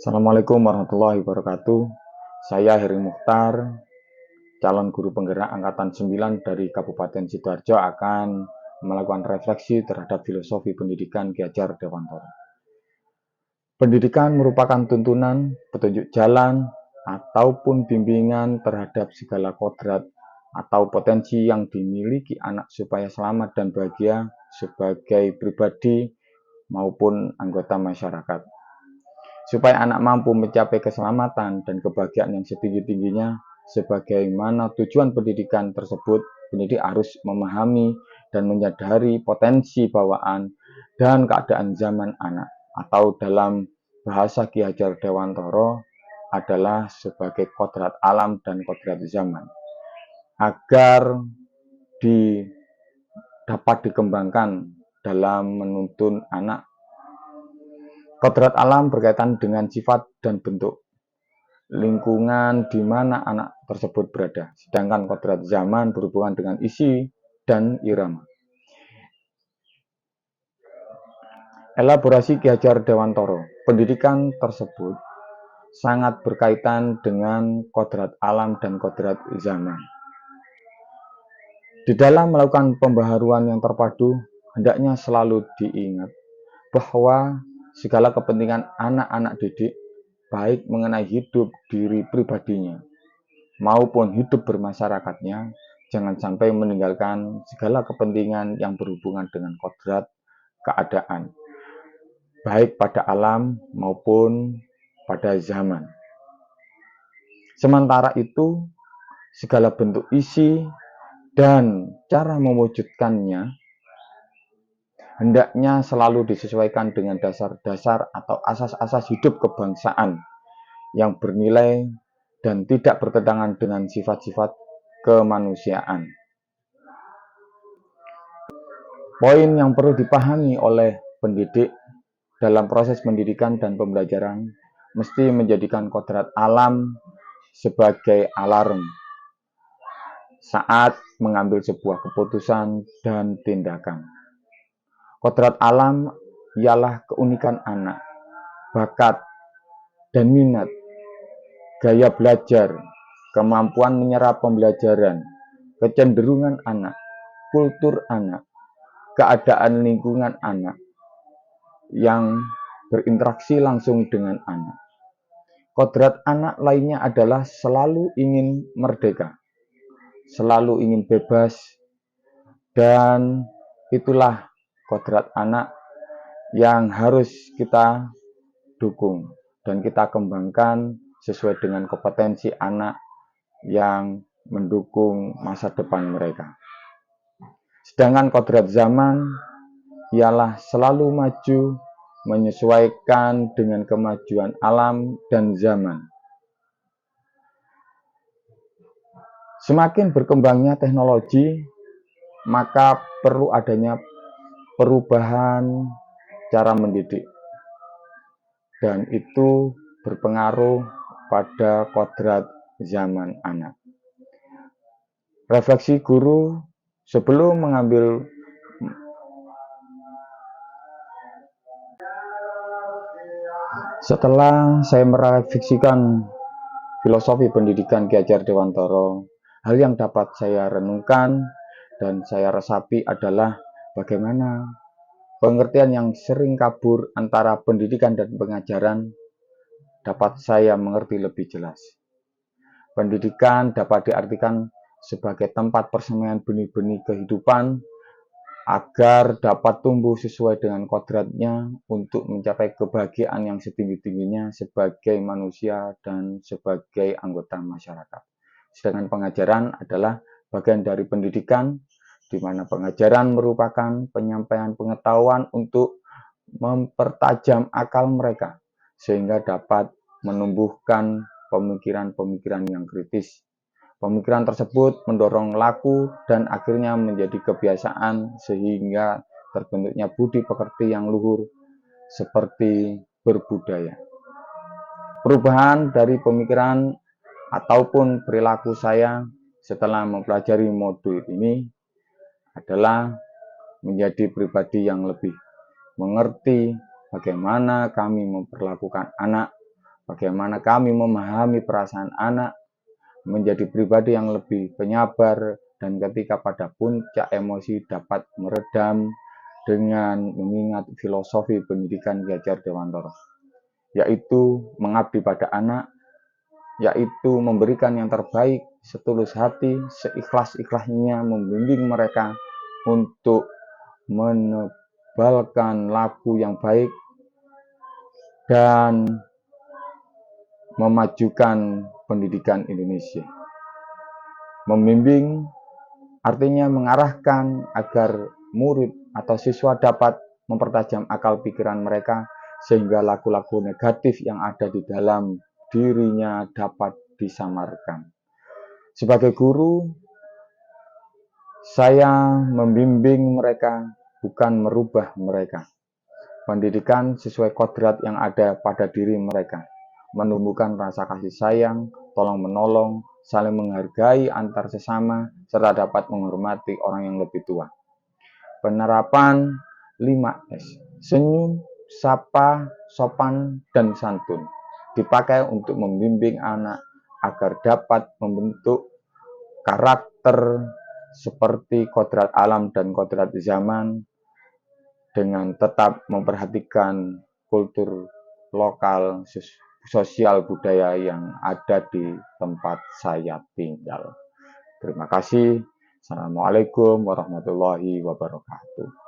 Assalamualaikum warahmatullahi wabarakatuh. Saya Heri Mukhtar, calon guru penggerak angkatan 9 dari Kabupaten Sidoarjo akan melakukan refleksi terhadap filosofi pendidikan Ki Hajar Dewantara. Pendidikan merupakan tuntunan, petunjuk jalan, ataupun bimbingan terhadap segala kodrat atau potensi yang dimiliki anak supaya selamat dan bahagia sebagai pribadi maupun anggota masyarakat. Supaya anak mampu mencapai keselamatan dan kebahagiaan yang setinggi-tingginya, sebagaimana tujuan pendidikan tersebut, pendidik harus memahami dan menyadari potensi bawaan dan keadaan zaman anak, atau dalam bahasa Ki Hajar Dewantara adalah sebagai kodrat alam dan kodrat zaman, agar dapat dikembangkan dalam menuntun anak. Kodrat alam berkaitan dengan sifat dan bentuk lingkungan di mana anak tersebut berada, sedangkan kodrat zaman berhubungan dengan isi dan irama. Elaborasi Ki Hajar Dewantara, pendidikan tersebut sangat berkaitan dengan kodrat alam dan kodrat zaman. Di dalam melakukan pembaharuan yang terpadu, hendaknya selalu diingat bahwa segala kepentingan anak-anak didik, baik mengenai hidup diri pribadinya maupun hidup bermasyarakatnya, jangan sampai meninggalkan segala kepentingan yang berhubungan dengan kodrat keadaan, baik pada alam maupun pada zaman. Sementara itu, segala bentuk isi dan cara mewujudkannya hendaknya selalu disesuaikan dengan dasar-dasar atau asas-asas hidup kebangsaan yang bernilai dan tidak bertentangan dengan sifat-sifat kemanusiaan. Poin yang perlu dipahami oleh pendidik dalam proses pendidikan dan pembelajaran mesti menjadikan kodrat alam sebagai alarm saat mengambil sebuah keputusan dan tindakan. Kodrat alam ialah keunikan anak, bakat, dan minat, gaya belajar, kemampuan menyerap pembelajaran, kecenderungan anak, kultur anak, keadaan lingkungan anak yang berinteraksi langsung dengan anak. Kodrat anak lainnya adalah selalu ingin merdeka, selalu ingin bebas, dan itulah kodrat anak yang harus kita dukung dan kita kembangkan sesuai dengan kompetensi anak yang mendukung masa depan mereka. Sedangkan kodrat zaman ialah selalu maju, menyesuaikan dengan kemajuan alam dan zaman. Semakin berkembangnya teknologi, maka perlu adanya perubahan cara mendidik, dan itu berpengaruh pada kodrat zaman anak. Refleksi guru sebelum mengambil setelah saya merefleksikan filosofi pendidikan Ki Hajar Dewantara, hal yang dapat saya renungkan dan saya resapi adalah bagaimana pengertian yang sering kabur antara pendidikan dan pengajaran dapat saya mengerti lebih jelas. Pendidikan dapat diartikan sebagai tempat persemaian benih-benih kehidupan agar dapat tumbuh sesuai dengan kodratnya untuk mencapai kebahagiaan yang setinggi-tingginya sebagai manusia dan sebagai anggota masyarakat. Sedangkan pengajaran adalah bagian dari pendidikan, di mana pengajaran merupakan penyampaian pengetahuan untuk mempertajam akal mereka, sehingga dapat menumbuhkan pemikiran-pemikiran yang kritis. Pemikiran tersebut mendorong laku dan akhirnya menjadi kebiasaan sehingga terbentuknya budi pekerti yang luhur seperti berbudaya. Perubahan dari pemikiran ataupun perilaku saya setelah mempelajari modul ini adalah menjadi pribadi yang lebih mengerti bagaimana kami memperlakukan anak, bagaimana kami memahami perasaan anak, menjadi pribadi yang lebih penyabar, dan ketika pada puncak emosi dapat meredam dengan mengingat filosofi pendidikan Ki Hajar Dewantara, yaitu mengabdi pada anak, yaitu memberikan yang terbaik setulus hati, seikhlas-ikhlasnya membimbing mereka untuk menebalkan laku yang baik dan memajukan pendidikan Indonesia. Membimbing artinya mengarahkan agar murid atau siswa dapat mempertajam akal pikiran mereka sehingga laku-laku negatif yang ada di dalam dirinya dapat disamarkan. Sebagai guru, saya membimbing mereka, bukan merubah mereka. Pendidikan sesuai kodrat yang ada pada diri mereka, menumbuhkan rasa kasih sayang, tolong-menolong, saling menghargai antar sesama, serta dapat menghormati orang yang lebih tua. Penerapan 5S, senyum, sapa, sopan, dan santun, dipakai untuk membimbing anak agar dapat membentuk karakter seperti kodrat alam dan kodrat zaman, dengan tetap memperhatikan kultur lokal, sosial budaya yang ada di tempat saya tinggal. Terima kasih. Assalamualaikum warahmatullahi wabarakatuh.